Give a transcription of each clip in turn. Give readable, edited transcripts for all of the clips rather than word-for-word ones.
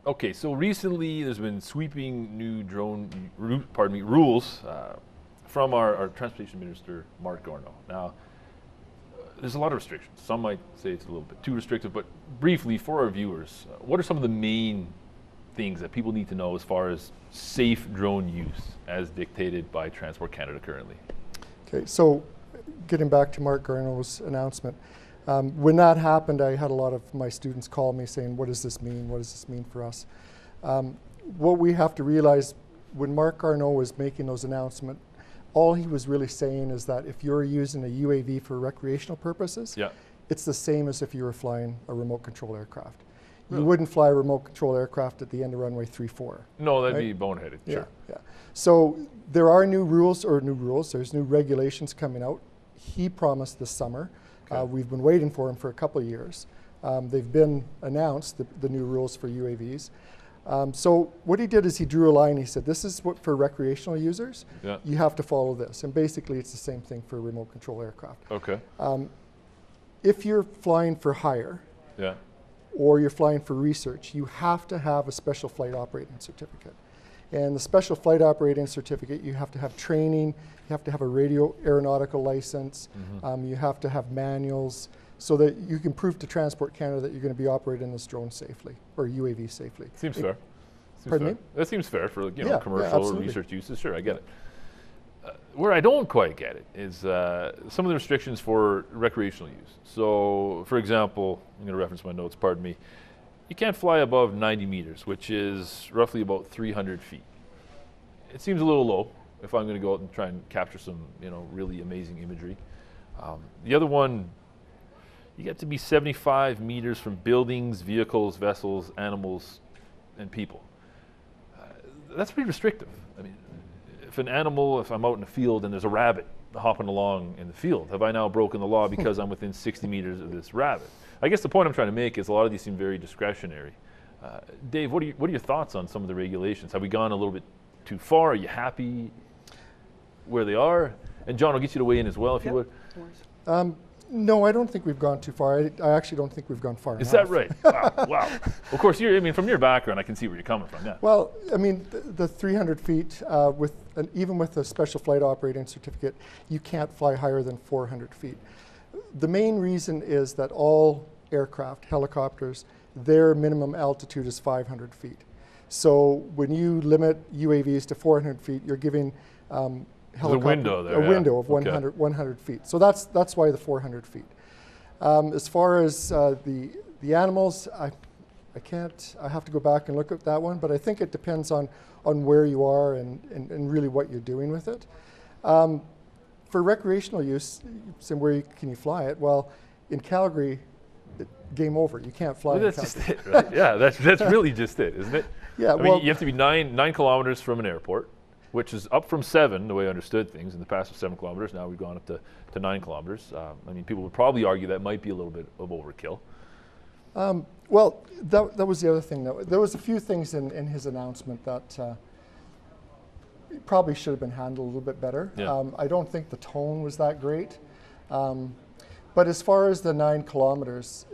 Okay, so recently there's been sweeping new rules from our Transportation Minister, Mark Garneau. Now, there's a lot of restrictions. Some might say it's a little bit too restrictive, but briefly for our viewers, what are some of the main things that people need to know as far as safe drone use as dictated by Transport Canada currently? Okay, so getting back to Mark Garneau's announcement, when that happened, I had a lot of my students call me saying, what does this mean? What does this mean for us? What we have to realize, when Mark Garneau was making those announcements, all he was really saying is that if you're using a UAV for recreational purposes, it's the same as if you were flying a remote control aircraft. Really? You wouldn't fly a remote control aircraft at the end of runway 34. No, that'd be boneheaded, sure. Yeah. So there are new rules, there's new regulations coming out. He promised this summer. Okay. We've been waiting for them for a couple of years. They've been announced, the new rules for UAVs. So what he did is he drew a line. He said, this is what for recreational users, you have to follow this. And basically it's the same thing for remote control aircraft. Okay. If you're flying for hire, or you're flying for research, you have to have a special flight operating certificate. And the special flight operating certificate, you have to have training, you have to have a radio aeronautical license, you have to have manuals, so that you can prove to Transport Canada that you're going to be operating this drone safely, or UAV safely. Seems fair. Pardon me? That seems fair for commercial or research uses. Sure, I get it. Where I don't quite get it is some of the restrictions for recreational use. So, for example, I'm going to reference my notes, pardon me. You can't fly above 90 meters, which is roughly about 300 feet. It seems a little low if I'm going to go out and try and capture some, really amazing imagery. The other one, you get to be 75 meters from buildings, vehicles, vessels, animals, and people. That's pretty restrictive. I mean, if I'm out in the field and there's a rabbit hopping along in the field, have I now broken the law because I'm within 60 meters of this rabbit? I guess the point I'm trying to make is a lot of these seem very discretionary. Dave, what are your thoughts on some of the regulations? Have we gone a little bit too far? Are you happy where they are? And John, I'll get you to weigh in as well, if you would. No, I don't think we've gone too far. I actually don't think we've gone far enough. Is that right? Wow. Of course, from your background, I can see where you're coming from. Yeah. Well, I mean, the 300 feet, even with a special flight operating certificate, you can't fly higher than 400 feet. The main reason is that all aircraft, helicopters, their minimum altitude is 500 feet. So when you limit UAVs to 400 feet, you're giving a window there, a window of 100 feet. So that's why the 400 feet. As far as the animals, I have to go back and look at that one, but I think it depends on where you are and really what you're doing with it. For recreational use, so where can you fly it? Well, in Calgary, game over. You can't fly. Well, that's just it, right? Yeah, that's really just it, isn't it? Yeah. I mean, you have to be 9 kilometers from an airport, which is up from 7, the way I understood things. In the past, was 7 kilometers. Now we've gone up to 9 kilometers. I mean, people would probably argue that might be a little bit of overkill. Well, that was the other thing, though. There was a few things in his announcement that probably should have been handled a little bit better. Yeah. I don't think the tone was that great. But as far as the 9 kilometers,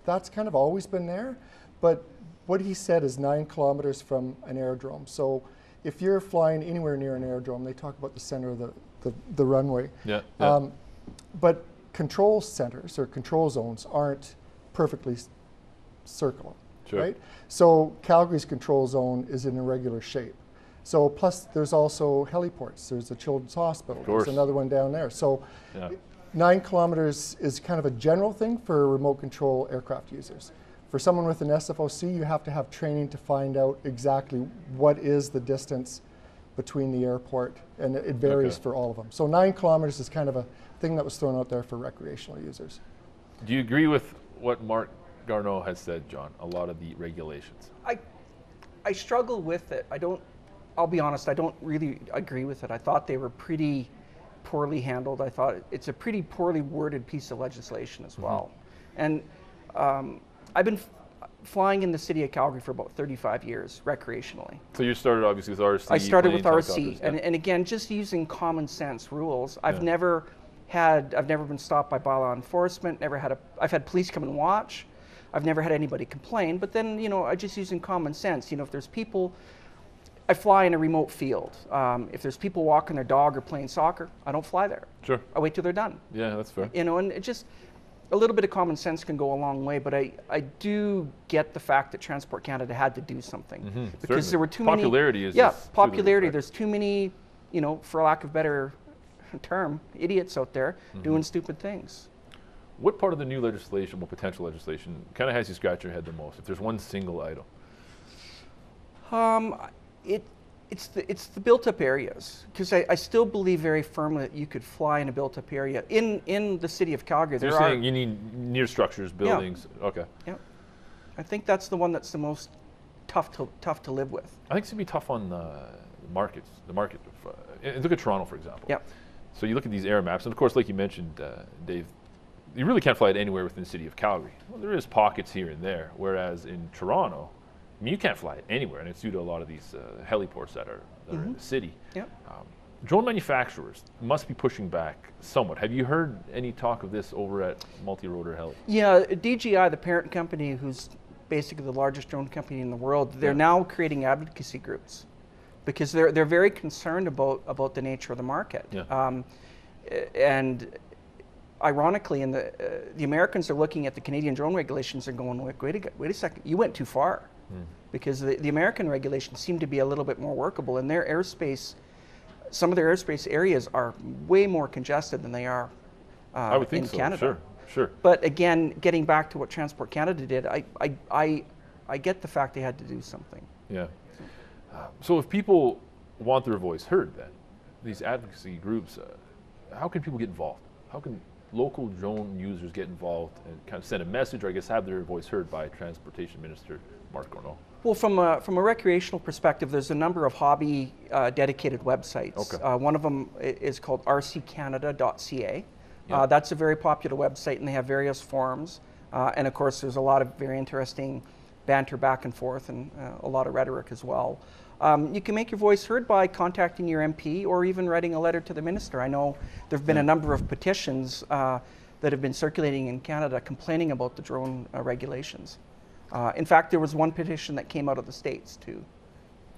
that's kind of always been there. But what he said is 9 kilometers from an aerodrome. So if you're flying anywhere near an aerodrome, they talk about the center of the runway. Yeah. But control centers or control zones aren't perfectly circular, right? So Calgary's control zone is in irregular shape. So plus there's also heliports. There's a children's hospital. There's another one down there. So 9 kilometers is kind of a general thing for remote control aircraft users. For someone with an SFOC, you have to have training to find out exactly what is the distance between the airport, and it varies for all of them. So 9 kilometers is kind of a thing that was thrown out there for recreational users. Do you agree with what Mark Garneau has said, John, a lot of the regulations? I struggle with it. I'll be honest, I don't really agree with it. I thought they were pretty poorly handled. I thought it's a pretty poorly worded piece of legislation as well. And I've been flying in the city of Calgary for about 35 years recreationally. So you started obviously with RC. I started with RC, and again, just using common sense rules. I've never been stopped by bylaw enforcement. I've had police come and watch. I've never had anybody complain. But then, you know, I just using common sense. You know, if there's people, I fly in a remote field. If there's people walking their dog or playing soccer, I don't fly there. Sure. I wait till they're done. Yeah, that's fair. You know, and it just, a little bit of common sense can go a long way, but I do get the fact that Transport Canada had to do something. Because Certainly. there were too Popularity many... is Yeah, just popularity. There's too many, you know, for lack of better term, idiots out there doing stupid things. What part of the new legislation, well, potential legislation, kind of has you scratch your head the most, if there's one single item? It's the built-up areas, because I still believe very firmly that you could fly in a built-up area. In the city of Calgary, So you're saying you need near structures, buildings. Yeah. Okay. Yeah, I think that's the one that's the most tough to live with. I think it's gonna be tough on the markets. The market. Look at Toronto, for example. Yeah. So you look at these air maps, and of course, like you mentioned, Dave, you really can't fly it anywhere within the city of Calgary. Well, there is pockets here and there, whereas in Toronto, I mean, you can't fly it anywhere, and it's due to a lot of these heliports that are in the city. Yep. Drone manufacturers must be pushing back somewhat. Have you heard any talk of this over at Multi Rotor Heli? Yeah, DJI, the parent company, who's basically the largest drone company in the world, they're now creating advocacy groups because they're very concerned about the nature of the market. Yeah. And ironically, the Americans are looking at the Canadian drone regulations and going, wait a second, you went too far. Because the American regulations seem to be a little bit more workable, and their airspace, some of their airspace areas are way more congested than they are I would think in so. Canada. Sure. But again, getting back to what Transport Canada did, I get the fact they had to do something. Yeah. So if people want their voice heard, then these advocacy groups, how can people get involved? How can local drone users get involved and kind of send a message, or I guess have their voice heard by Transportation Minister Mark Garneau? Well, from a recreational perspective, there's a number of hobby dedicated websites. Okay. One of them is called rccanada.ca. Yeah. That's a very popular website, and they have various forums. And of course, there's a lot of very interesting banter back and forth, and a lot of rhetoric as well. You can make your voice heard by contacting your MP or even writing a letter to the minister. I know there have been a number of petitions that have been circulating in Canada complaining about the drone regulations. In fact, there was one petition that came out of the States too.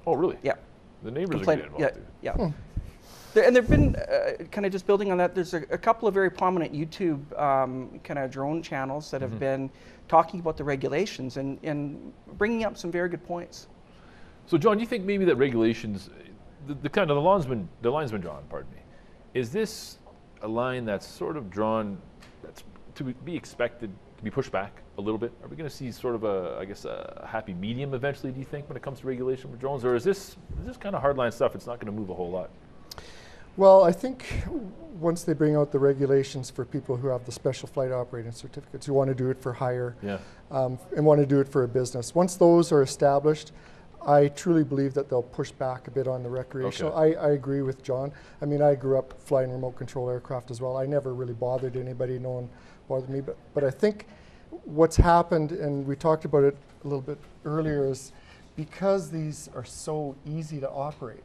Oh, really? Yeah. The neighbors are getting involved too. Yeah. And there have been, kind of just building on that, there's a couple of very prominent YouTube kind of drone channels that have been talking about the regulations and bringing up some very good points. So, John, do you think maybe that regulations, the line's been drawn, pardon me, is this a line that's sort of drawn, that's to be expected to be pushed back a little bit? Are we going to see sort of a happy medium eventually, do you think, when it comes to regulation for drones? Or is this kind of hardline stuff, it's not going to move a whole lot? Well, I think once they bring out the regulations for people who have the special flight operating certificates, who want to do it for hire, and want to do it for a business, once those are established, I truly believe that they'll push back a bit on the recreational. Okay. I agree with John. I mean, I grew up flying remote control aircraft as well. I never really bothered anybody, no one bothered me, but I think what's happened, and we talked about it a little bit earlier, is because these are so easy to operate.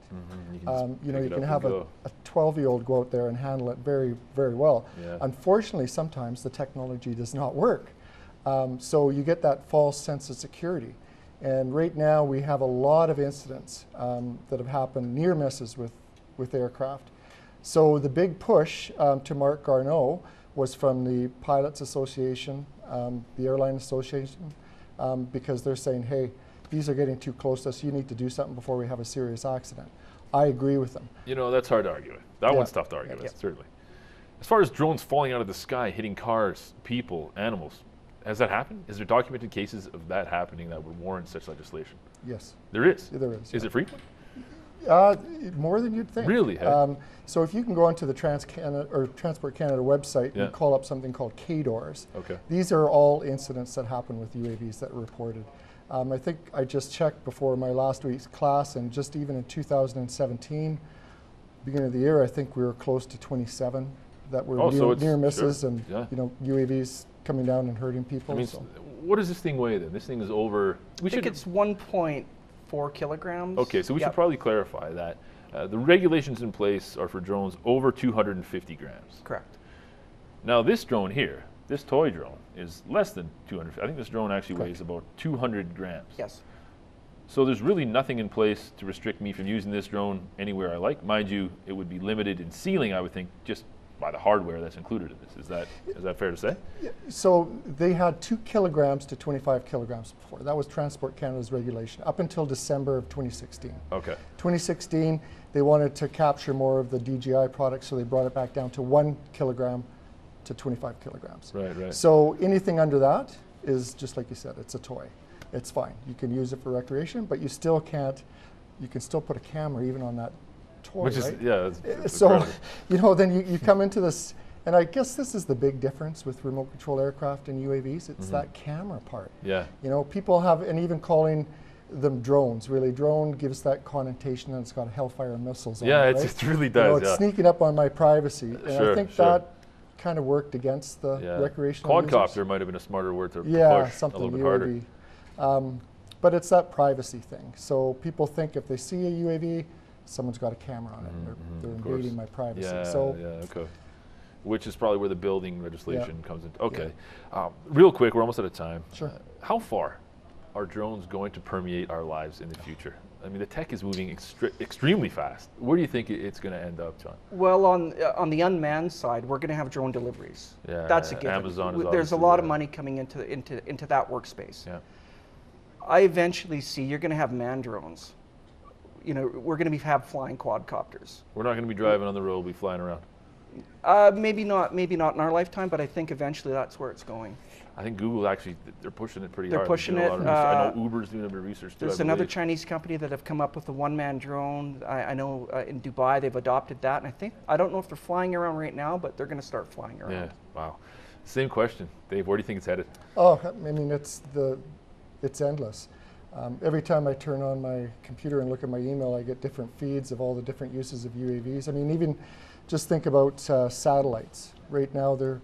You can have a 12-year-old go out there and handle it very, very well. Yeah. Unfortunately, sometimes the technology does not work. So you get that false sense of security. And right now we have a lot of incidents that have happened, near misses with aircraft. So the big push to Mark Garneau was from the Pilots Association, the Airline Association, because they're saying, hey, these are getting too close to us. You need to do something before we have a serious accident. I agree with them. You know, that's hard to argue with. That one's tough to argue with, certainly. As far as drones falling out of the sky, hitting cars, people, animals, has that happened? Is there documented cases of that happening that would warrant such legislation? Yes. There is? Yeah, there is. Is it frequent? More than you'd think. Really? So if you can go onto the Transport Canada website and call up something called KDORs, these are all incidents that happen with UAVs that are reported. I think I just checked before my last week's class, and just even in 2017, beginning of the year, I think we were close to 27 that were near misses and UAVs coming down and hurting people. I mean, what does this thing weigh then? This thing is over... I think it's 1.4 kilograms. Okay, so we should probably clarify that. The regulations in place are for drones over 250 grams. Correct. Now this drone here, This toy drone is less than 200. I think this drone actually weighs about 200 grams. Yes. So there's really nothing in place to restrict me from using this drone anywhere I like. Mind you, it would be limited in ceiling, I would think, just by the hardware that's included in this. Is that fair to say? Yeah. So they had 2 kilograms to 25 kilograms before. That was Transport Canada's regulation up until December of 2016. Okay. 2016, they wanted to capture more of the DJI product, so they brought it back down to 1 kilogram to 25 kilograms. Right. So anything under that is, just like you said, it's a toy. It's fine. You can use it for recreation, but you still can't, you can still put a camera even on that toy, Which is, right? yeah. It's So, incredible. then you come into this, and I guess this is the big difference with remote control aircraft and UAVs. It's that camera part. Yeah. People have, and even calling them drones, really, drone gives that connotation that it's got Hellfire missiles on it, right? It really does. It's sneaking up on my privacy. And I think that kind of worked against the recreational Quadcopter users. might have been a smarter word to push something a little bit UAV. harder. But it's that privacy thing. So people think if they see a UAV, someone's got a camera on it. They're invading my privacy. Okay. Which is probably where the building legislation comes in. Okay. Real quick, we're almost out of time. Sure. How far are drones going to permeate our lives in the future? I mean, the tech is moving extremely fast. Where do you think it's going to end up, John? Well, on the unmanned side, we're going to have drone deliveries. Yeah, that's a given. Amazon is There's a lot of money coming into that workspace. Yeah. I eventually see you're going to have manned drones. We're going to have flying quadcopters. We're not going to be driving on the road, we'll be flying around. Maybe not in our lifetime, but I think eventually that's where it's going. I think Google actually, they're pushing it pretty hard. They're pushing it. I know Uber's doing a bit of research too. There's another Chinese company that have come up with a one-man drone. I know in Dubai they've adopted that, and I don't know if they're flying around right now, but they're going to start flying around. Yeah, wow. Same question, Dave. Where do you think it's headed? Oh, I mean, it's endless. Every time I turn on my computer and look at my email, I get different feeds of all the different uses of UAVs. I mean, even just think about satellites. Right now, they're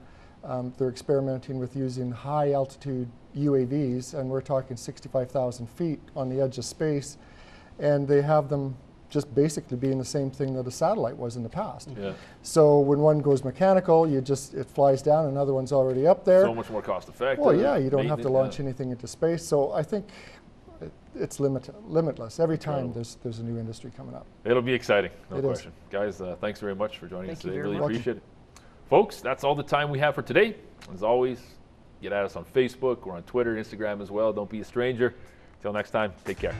experimenting with using high altitude UAVs, and we're talking 65,000 feet on the edge of space, and they have them just basically being the same thing that a satellite was in the past. Yeah. So when one goes mechanical, it flies down, another one's already up there. So much more cost effective. Well, yeah, you don't have to launch anything into space. So I think it's limitless. Every time there's a new industry coming up. It'll be exciting, no it question. Guys, thanks very much for joining us today. Really much. appreciate it. Folks, that's all the time we have for today. As always, get at us on Facebook. We're on Twitter, Instagram as well. Don't be a stranger. Until next time, take care.